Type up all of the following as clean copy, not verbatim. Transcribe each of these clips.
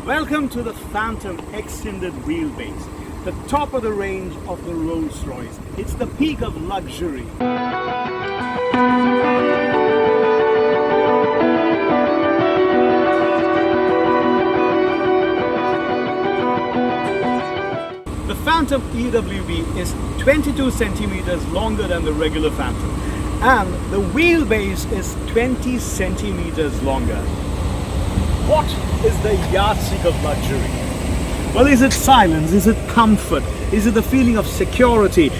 Welcome to the Phantom Extended Wheelbase, the top of the range of the Rolls-Royce. It's the peak of luxury. The Phantom EWB is 22 centimeters longer than the regular Phantom, and the wheelbase is 20 centimeters longer. What is the yardstick of luxury? Well, is it silence? Is it comfort? Is it the feeling of security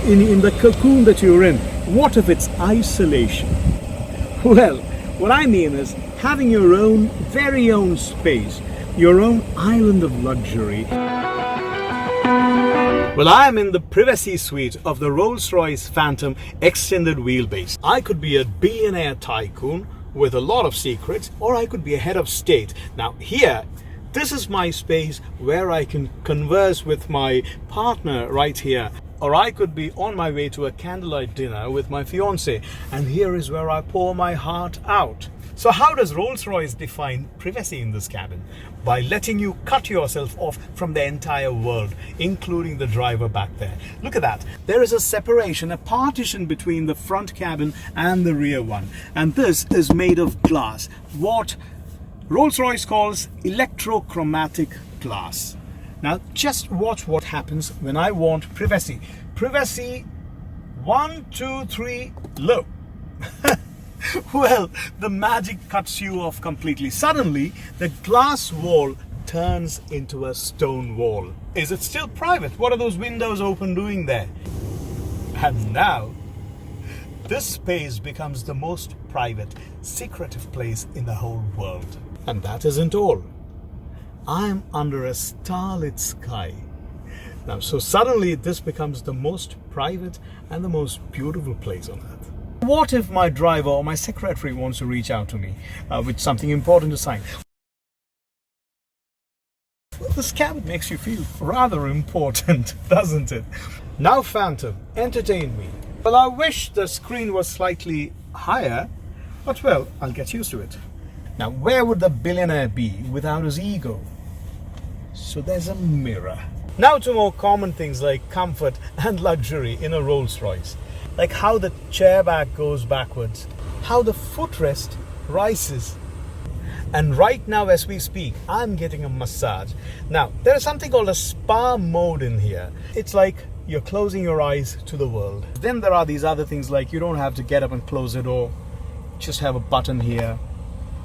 in the cocoon that you're in? What if it's isolation? Well, what I mean is having your own, very own space, your own island of luxury. Well, I am in the privacy suite of the Rolls-Royce Phantom Extended Wheelbase. I could be a billionaire tycoon with a lot of secrets, or I could be a head of state. Now here, this is my space where I can converse with my partner right here. Or I could be on my way to a candlelight dinner with my fiancée, and here is where I pour my heart out. So how does Rolls-Royce define privacy in this cabin? By letting you cut yourself off from the entire world, including the driver back there. Look at that. There is a separation, a partition between the front cabin and the rear one. And this is made of glass, what Rolls-Royce calls electrochromatic glass. Now just watch what happens when I want privacy. Privacy, 1, 2, 3, low. Well, the magic cuts you off completely. Suddenly, the glass wall turns into a stone wall. Is it still private? What are those windows open doing there? And now, this space becomes the most private, secretive place in the whole world. And that isn't all. I'm under a starlit sky. Now, so suddenly this becomes the most private and the most beautiful place on earth. What if my driver or my secretary wants to reach out to me with something important to sign? Well, this cabin makes you feel rather important, doesn't it? Now, Phantom, entertain me. Well, I wish the screen was slightly higher, but well, I'll get used to it. Now, where would the billionaire be without his ego? So there's a mirror. Now to more common things like comfort and luxury in a Rolls-Royce. Like how the chair back goes backwards, how the footrest rises. And right now as we speak, I'm getting a massage. Now, there is something called a spa mode in here. It's like you're closing your eyes to the world. Then there are these other things like you don't have to get up and close the door. Just have a button here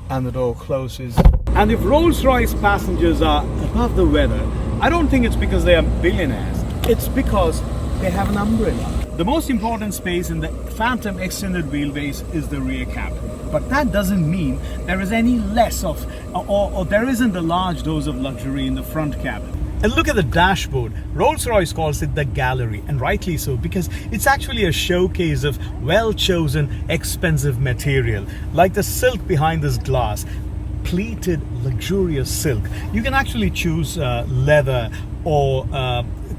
and the door closes. And if Rolls-Royce passengers are above the weather, I don't think it's because they are billionaires. It's because they have an umbrella. The most important space in the Phantom Extended Wheelbase is the rear cabin. But that doesn't mean there is any less of, or there isn't a large dose of luxury in the front cabin. And look at the dashboard. Rolls-Royce calls it the gallery, and rightly so, because it's actually a showcase of well-chosen, expensive material, like the silk behind this glass. Pleated, luxurious silk. You can actually choose leather or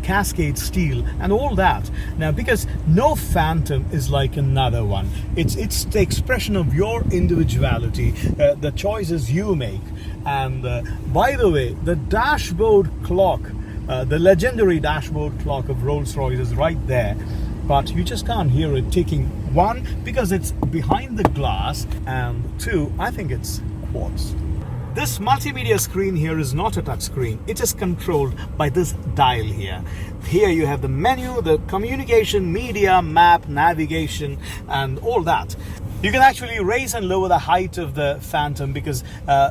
cascade steel and all that. Now, because no Phantom is like another one. It's the expression of your individuality, the choices you make. And by the way, the dashboard clock, the legendary dashboard clock of Rolls-Royce is right there. But you just can't hear it ticking. 1, because it's behind the glass, and 2, I think it's quartz. This multimedia screen here is not a touch screen. It is controlled by this dial here. Here you have the menu, the communication, media, map, navigation, and all that. You can actually raise and lower the height of the Phantom because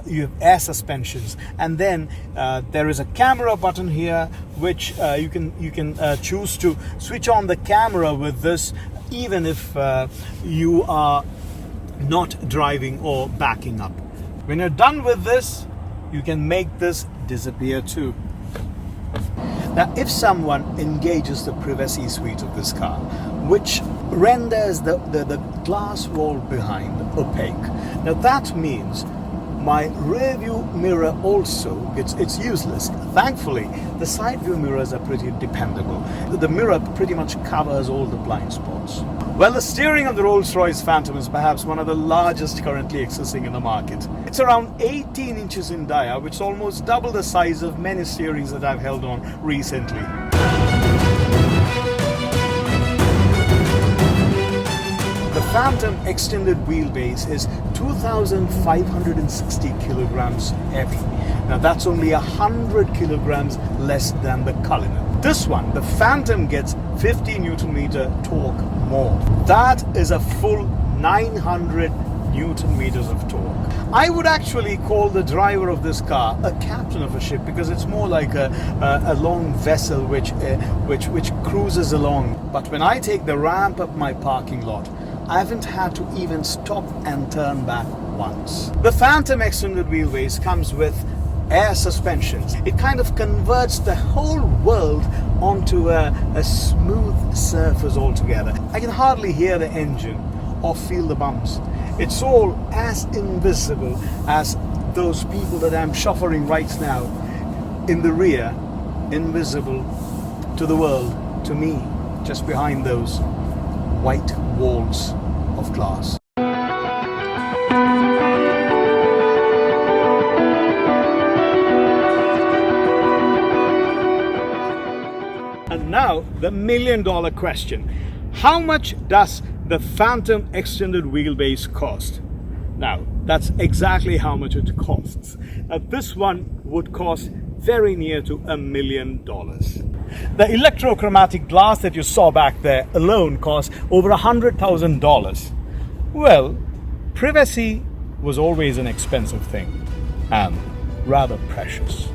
you have air suspensions. And then there is a camera button here, which you can choose to switch on the camera with this, even if you are not driving or backing up. When you're done with this, you can make this disappear too. Now, if someone engages the privacy suite of this car, which renders the glass wall behind opaque, now that means My rear view mirror also, it's useless. Thankfully, the side view mirrors are pretty dependable. The mirror pretty much covers all the blind spots. Well, the steering of the Rolls-Royce Phantom is perhaps one of the largest currently existing in the market. It's around 18 inches in dia, which is almost double the size of many steerings that I've held on recently. The Phantom extended wheelbase is 2,560 kilograms heavy. Now that's only 100 kilograms less than the Cullinan. This one, the Phantom, gets 50 Newton meter torque more. That is a full 900 Newton meters of torque. I would actually call the driver of this car a captain of a ship, because it's more like a long vessel which cruises along. But when I take the ramp up my parking lot, I haven't had to even stop and turn back once. The Phantom extended wheelbase comes with air suspensions. It kind of converts the whole world onto a smooth surface altogether. I can hardly hear the engine or feel the bumps. It's all as invisible as those people that I'm chauffeuring right now in the rear, invisible to the world, to me, just behind those white walls of glass. And now the million-dollar question. How much does the Phantom extended wheelbase cost? Now, that's exactly how much it costs. Now, this one would cost very near to $1 million. The electrochromatic glass that you saw back there alone cost over $100,000. Well, privacy was always an expensive thing and rather precious.